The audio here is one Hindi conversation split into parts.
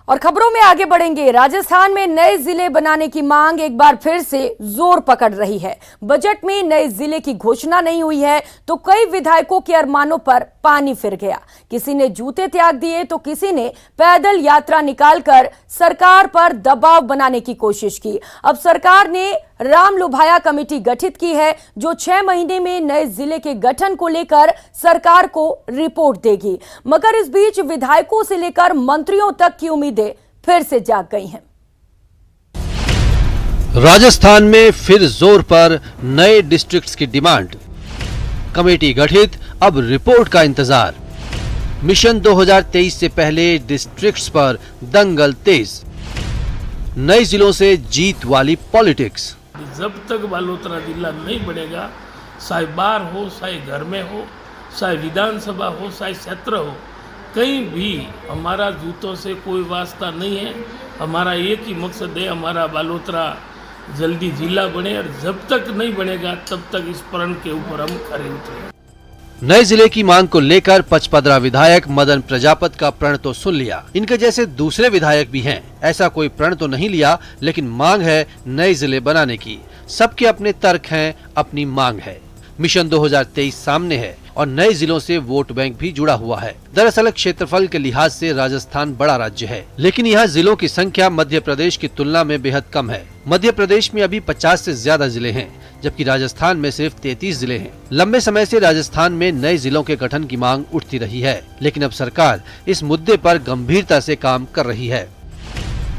और खबरों में आगे बढ़ेंगे। राजस्थान में नए जिले बनाने की मांग एक बार फिर से जोर पकड़ रही है। बजट में नए जिले की घोषणा नहीं हुई है तो कई विधायकों के अरमानों पर पानी फिर गया। किसी ने जूते त्याग दिए तो किसी ने पैदल यात्रा निकालकर सरकार पर दबाव बनाने की कोशिश की। अब सरकार ने रामलुभाया कमेटी गठित की है जो 6 महीने में नए जिले के गठन को लेकर सरकार को रिपोर्ट देगी। मगर इस बीच विधायकों से लेकर मंत्रियों तक की उम्मीदें फिर से जाग गई हैं। राजस्थान में फिर जोर पर नए डिस्ट्रिक्ट्स की डिमांड। कमेटी गठित, अब रिपोर्ट का इंतजार। मिशन 2023 से पहले डिस्ट्रिक्ट्स पर दंगल तेज। नए जिलों से जीत वाली पॉलिटिक्स। जब तक बालोतरा जिला नहीं बनेगा, चाहे बाहर हो, चाहे घर में हो, चाहे विधानसभा हो, चाहे क्षेत्र हो, कहीं भी हमारा जूतों से कोई वास्ता नहीं है। हमारा एक ही मकसद है, हमारा बालोतरा जल्दी जिला बने, और जब तक नहीं बनेगा तब तक इस प्रण के ऊपर हम खरे उतरेंगे। नए जिले की मांग को लेकर पचपदरा विधायक मदन प्रजापति का प्रण तो सुन लिया। इनके जैसे दूसरे विधायक भी हैं। ऐसा कोई प्रण तो नहीं लिया, लेकिन मांग है नए जिले बनाने की। सबके अपने तर्क हैं, अपनी मांग है। मिशन 2023 सामने है और नए जिलों से वोट बैंक भी जुड़ा हुआ है। दरअसल क्षेत्रफल के लिहाज से राजस्थान बड़ा राज्य है, लेकिन यहाँ जिलों की संख्या मध्य प्रदेश की तुलना में बेहद कम है। मध्य प्रदेश में अभी 50 से ज्यादा जिले हैं, जबकि राजस्थान में सिर्फ 33 जिले हैं। लंबे समय से राजस्थान में नए जिलों के गठन की मांग उठती रही है, लेकिन अब सरकार इस मुद्दे पर गंभीरता से काम कर रही है।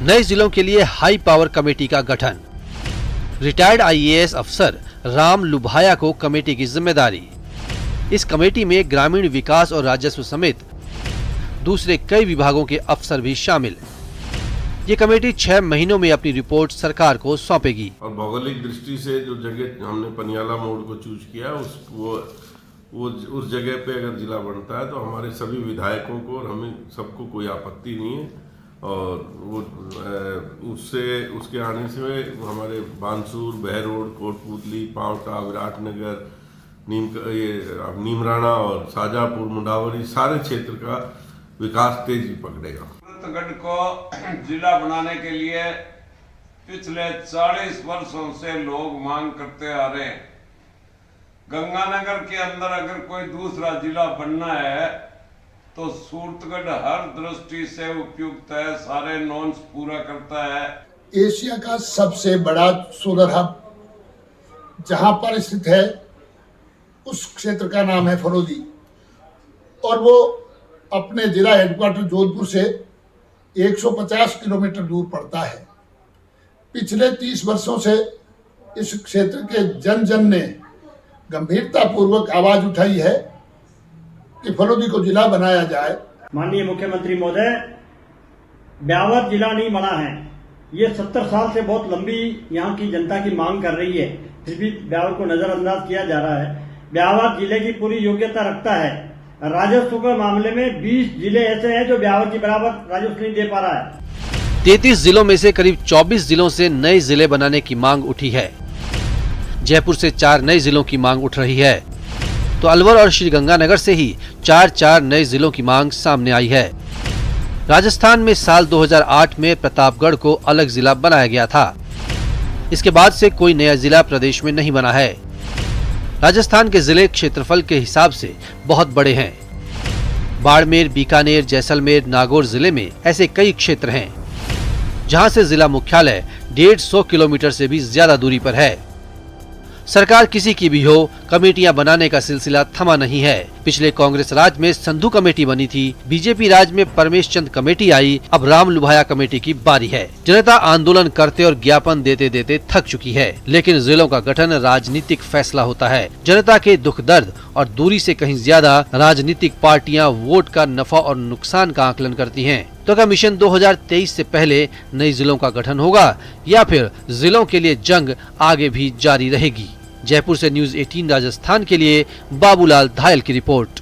नए जिलों के लिए हाई पावर कमेटी का गठन। रिटायर्ड IAS अफसर रामलुभाया को कमेटी की जिम्मेदारी। इस कमेटी में ग्रामीण विकास और राजस्व समेत दूसरे कई विभागों के अफसर भी शामिल। ये कमेटी 6 महीनों में अपनी रिपोर्ट सरकार को सौंपेगी। और भौगोलिक दृष्टि से जो जगह हमने पनियाला मोड़ को चूज किया, उस जगह पे अगर जिला बनता है तो हमारे सभी विधायकों को और हमें सबको कोई आपत्ति नहीं है। और वो उसके आने से हमारे बानसूर, बहरोड, कोटपुतली, पांवटा, विराटनगर, नीमराणा और शाजापुर, मुंडावरी सारे क्षेत्र का विकास तेजी पकड़ेगा। छत्तीसगढ़ को जिला बनाने के लिए पिछले 40 वर्षों से लोग मांग करते आ रहे हैं। गंगानगर के अंदर अगर कोई दूसरा जिला बनना है तो सूरतगढ़ हर दृष्टि से उपयुक्त है, सारे नॉर्म्स पूरा करता है। एशिया का सबसे बड़ा सोलर हब जहां पर स्थित है उस क्षेत्र का नाम है फलोदी, और वो अपने जिला हेडक्वार्टर जोधपुर से 150 किलोमीटर दूर पड़ता है। पिछले 30 वर्षों से इस क्षेत्र के जन जन ने गंभीरता पूर्वक आवाज उठाई है कि फलोदी को जिला बनाया जाए। माननीय मुख्यमंत्री महोदय, ब्यावर जिला नहीं बना है। ये 70 साल से बहुत लंबी यहाँ की जनता की मांग कर रही है, फिर भी ब्यावर को नजरअंदाज किया जा रहा है। ब्यावर जिले की पूरी योग्यता रखता है। राजस्व के मामले में 20 जिले ऐसे हैं जो ब्यावर के बराबर राजस्व नहीं दे पा रहा है। 33 जिलों में से करीब 24 जिलों से नए जिले बनाने की मांग उठी है। जयपुर से 4 नए जिलों की मांग उठ रही है, तो अलवर और श्रीगंगानगर से ही 4 नए जिलों की मांग सामने आई है। राजस्थान में साल 2008 में प्रतापगढ़ को अलग जिला बनाया गया था। इसके बाद से कोई नया जिला प्रदेश में नहीं बना है। राजस्थान के जिले क्षेत्रफल के हिसाब से बहुत बड़े हैं। बाड़मेर, बीकानेर, जैसलमेर, नागौर जिले में ऐसे कई क्षेत्र हैं जहां से जिला मुख्यालय 150 किलोमीटर से भी ज्यादा दूरी पर है। सरकार किसी की भी हो, कमेटियां बनाने का सिलसिला थमा नहीं है। पिछले कांग्रेस राज में संधू कमेटी बनी थी, बीजेपी राज में परमेश चंद कमेटी आई, अब रामलुभाया कमेटी की बारी है। जनता आंदोलन करते और ज्ञापन देते देते थक चुकी है, लेकिन जिलों का गठन राजनीतिक फैसला होता है। जनता के दुख दर्द और दूरी से कहीं ज्यादा राजनीतिक पार्टियां वोट का नफा और नुकसान का आकलन करती हैं। तो क्या मिशन 2023 से पहले नए जिलों का गठन होगा या फिर जिलों के लिए जंग आगे भी जारी रहेगी? जयपुर से न्यूज़ 18 राजस्थान के लिए बाबूलाल धायल की रिपोर्ट।